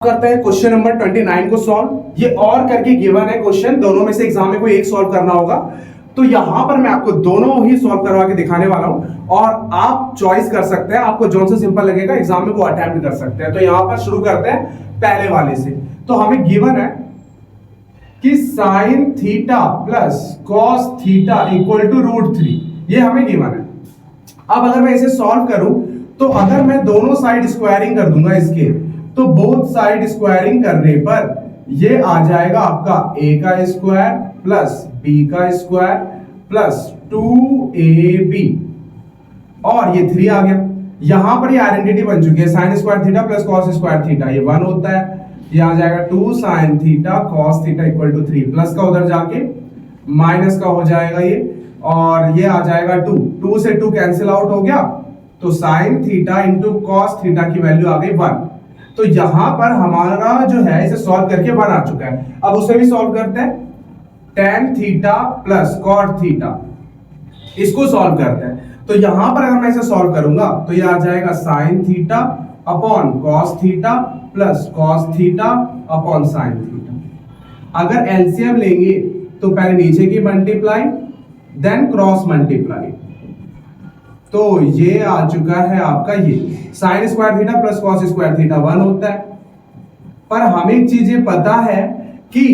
करते हैं question number 29 को सॉल्व। ये और करके गिवन है क्वेश्चन, दोनों में से एग्जाम में कोई एक सॉल्व करना होगा। तो यहां पर मैं आपको दोनों ही सॉल्व करवा के दिखाने वाला हूं और आप चॉइस कर सकते हैं, आपको जो सा सिंपल लगेगा एग्जाम में वो अटेम्प्ट कर सकते हैं। तो यहां पर शुरू करते हैं पहले वाले से। तो हमें गिवन है कि sine theta plus cos theta equal to √3, ये हमें गिवन है। अब अगर मैं इसे सॉल्व करूं तो अगर मैं दोनों साइड स्क्वायरिंग कर दूंगा इसके, तो बोथ साइड स्क्वायरिंग करने पर ये आ जाएगा आपका a का स्क्वायर प्लस b का स्क्वायर प्लस 2ab और ये 3 आ गया। यहां पर ये आइडेंटिटी बन चुकी है, sine square theta plus cos square theta ये 1 होता है। ये आ जाएगा 2 sine theta cos theta equal to 3, plus का उधर जाके माइनस का हो जाएगा ये, और ये आ जाएगा 2 से 2 कैंसिल आउट हो गया, तो sine theta into cos theta की वैल्यू आ गई 1। तो यहां पर हमारा जो है इसे सॉल्व करके 1 आ चुका है। अब उसे भी सॉल्व करते हैं, tan theta plus cot theta, इसको सॉल्व करते हैं। तो यहां पर अगर मैं इसे सॉल्व करूंगा तो ये आ जाएगा sin theta upon cos theta plus cos theta upon sin theta. अगर एलसीएम लेंगे तो पहले नीचे की मल्टीप्लाई देन क्रॉस मल्टीप्लाई, तो ये आ चुका है आपका ये sign square theta plus cos square theta 1 होता है। पर हमें एक चीज ये पता है कि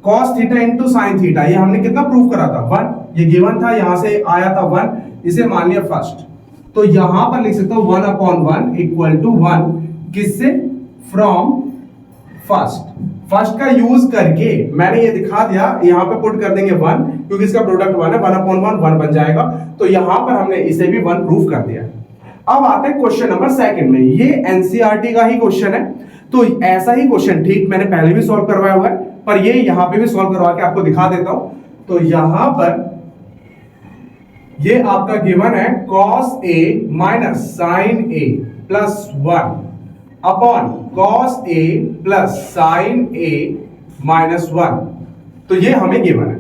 cos theta into sine theta, ये हमने कितना प्रूव करा था 1, ये गिवन था, यहां से आया था 1, इसे मान लिया फर्स्ट। तो यहां पर लिख सकता हूं 1/1 इक्वल टू 1, किससे? From first. फर्स्ट का यूज करके मैंने ये दिखा दिया, यहां पे पुट कर देंगे 1 क्योंकि इसका प्रोडक्ट 1 है, 1/1 1 बन जाएगा। तो यहां पर हमने इसे भी 1 प्रूव कर दिया। अब आते हैं क्वेश्चन नंबर 2 में। ये एनसीईआरटी का ही क्वेश्चन है, तो ऐसा ही क्वेश्चन ठीक मैंने पहले भी सॉल्व करवाया हुआ है, पर ये यहां पे भी सॉल्व करवा के आपको दिखा देता हूं। तो यहां पर ये आपका गिवन है cos a minus sin a plus 1 upon cos a plus sin a minus 1, तो ये हमें गिवन है।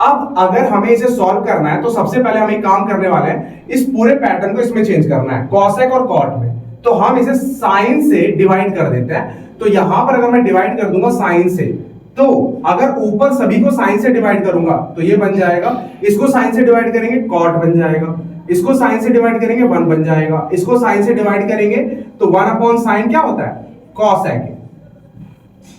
अब अगर हमें इसे सॉल्व करना है तो सबसे पहले हम एक काम करने वाले हैं, इस पूरे पैटर्न को इसमें चेंज करना है, कॉसेक और कॉट में। तो हम इसे साइन से डिवाइड कर देते हैं। तो यहां पर अगर मैं डिवाइड कर दूंगा साइन से, तो अगर ऊपर सभी को साइन से डिवाइड करूंगा तो ये बन जाएगा, इसको साइन से डिवाइड करेंगे कॉट बन जाएगा, इसको साइन से डिवाइड करेंगे 1 बन जाएगा, इसको साइन से डिवाइड करेंगे तो 1/sin क्या होता है? कॉसेक।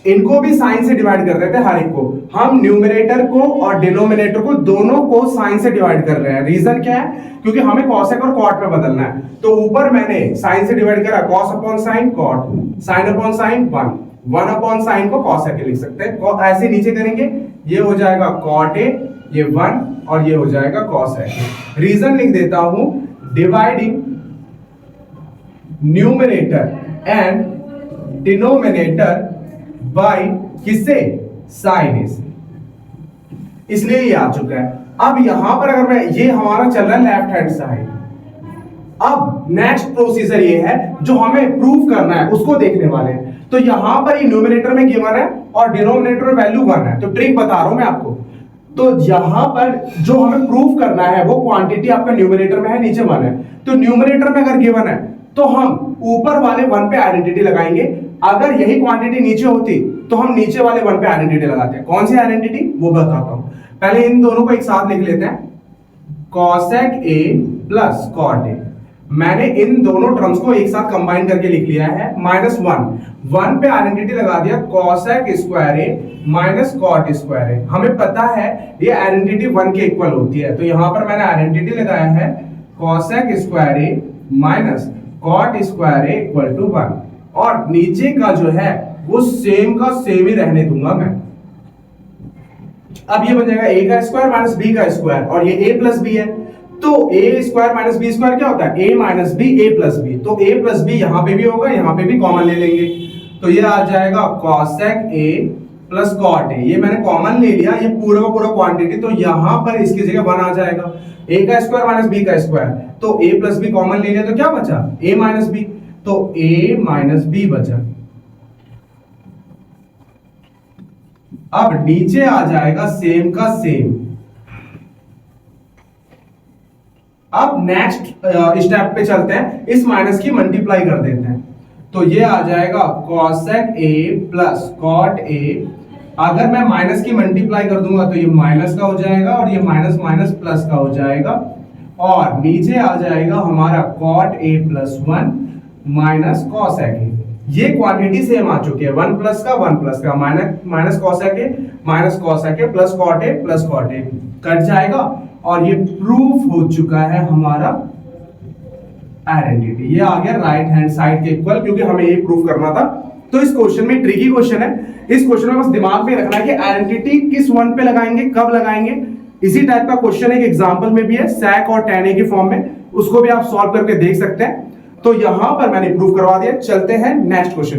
इनको भी साइन से डिवाइड कर देते हैं, हर एक को। हम न्यूमरेटर को और डिनोमिनेटर को दोनों को साइन से डिवाइड कर रहे हैं। रीजन क्या है? क्योंकि हमें कॉसेक और कॉट में बदलना है। तो ऊपर मैंने साइन से डिवाइड करा, cos upon sine cot, sine upon sine 1 upon sine को कॉसेक लिख सकते हैं। ऐसे नीचे करेंगे, ये हो जाएगा cot a, ये 1 और ये हो जाएगा cosec। रीजन लिख देता हूं, dividing numerator and denominator by किससे? साइन ए से, इसलिए ये आ चुका है। अब यहां पर अगर मैं, ये हमारा चल रहा है लेफ्ट हैंड साइड। अब नेक्स्ट प्रोसीजर ये है जो हमें प्रूव करना है, उसको देखने वाले हैं। तो यहां पर ये न्यूमरेटर में गिवन है और डिनोमिनेटर में वैल्यू 1 है, तो ट्रिक बता रहा हूं मैं आपको। तो यहां पर जो हमें प्रूव करना है वो क्वांटिटी आपका न्यूमरेटर में है, नीचे 1 है। तो न्यूमरेटर में अगर गिवन है तो हम ऊपर वाले 1 पे आइडेंटिटी लगाएंगे। अगर यही क्वांटिटी नीचे होती तो हम नीचे वाले 1 पे आइडेंटिटी लगाते हैं। कौन सी आइडेंटिटी वो बताता हूं। पहले इन दोनों को एक साथ लिख लेते हैं, cosec a plus cot a। मैंने इन दोनों टर्म्स को एक साथ कंबाइन करके लिख लिया है, -1 पे आइडेंटिटी लगा दिया, cosec square a minus cot square a। हमें पता है ये आइडेंटिटी 1 के इक्वल होती है, तो यहां पर मैंने आइडेंटिटी लगाया है cosec square a minus cot square a equal to 1, और नीचे का जो है वो सेम का सेम ही रहने दूंगा मैं। अब ये बन जाएगा a का स्क्वायर माइनस b का स्क्वायर, और ये a प्लस b है, तो a square minus b square क्या होता है? a minus b a plus b। तो a प्लस b यहां पे भी होगा, यहां पे भी कॉमन ले लेंगे, तो ये आ जाएगा cosec a plus cot a। ये मैंने कॉमन ले लिया, ये पूरा का पूरा क्वांटिटी, तो यहां पर इसकी जगह 1 आ जाएगा। a का स्क्वायर माइनस b का स्क्वायर, तो a प्लस b कॉमन ले लिया तो क्या बचा? a माइनस b, तो a माइनस b बचा। अब नीचे आ जाएगा सेम का सेम। अब नेक्स्ट स्टेप पे चलते हैं, इस माइनस की मल्टीप्लाई कर देते हैं। तो ये आ जाएगा cosec a plus cot a। अगर मैं माइनस की मल्टीप्लाई कर दूंगा तो ये माइनस का हो जाएगा और ये माइनस माइनस प्लस का हो जाएगा, और नीचे आ जाएगा हमारा cot a plus 1 minus cosec a। ये क्वांटिटी सेम आ चुकी है, 1 प्लस का minus cosec a minus cosec a plus cot a cut जाएगा, और ये प्रूफ हो चुका है हमारा आइडेंटिटी। ये आ गया राइट हैंड साइड के इक्वल, क्योंकि हमें ये प्रूफ करना था। तो इस क्वेश्चन में ट्रिकी क्वेश्चन है, इस क्वेश्चन में बस दिमाग में रखना है कि आइडेंटिटी किस वन पे लगाएंगे, कब लगाएंगे। इसी टाइप का क्वेश्चन एक एग्जांपल में भी है sec और tan a की फॉर्म में, उसको भी आप सॉल्व करके देख सकते हैं। तो यहां पर मैंने प्रूफ करवा दिया। चलते हैं नेक्स्ट क्वेश्चन।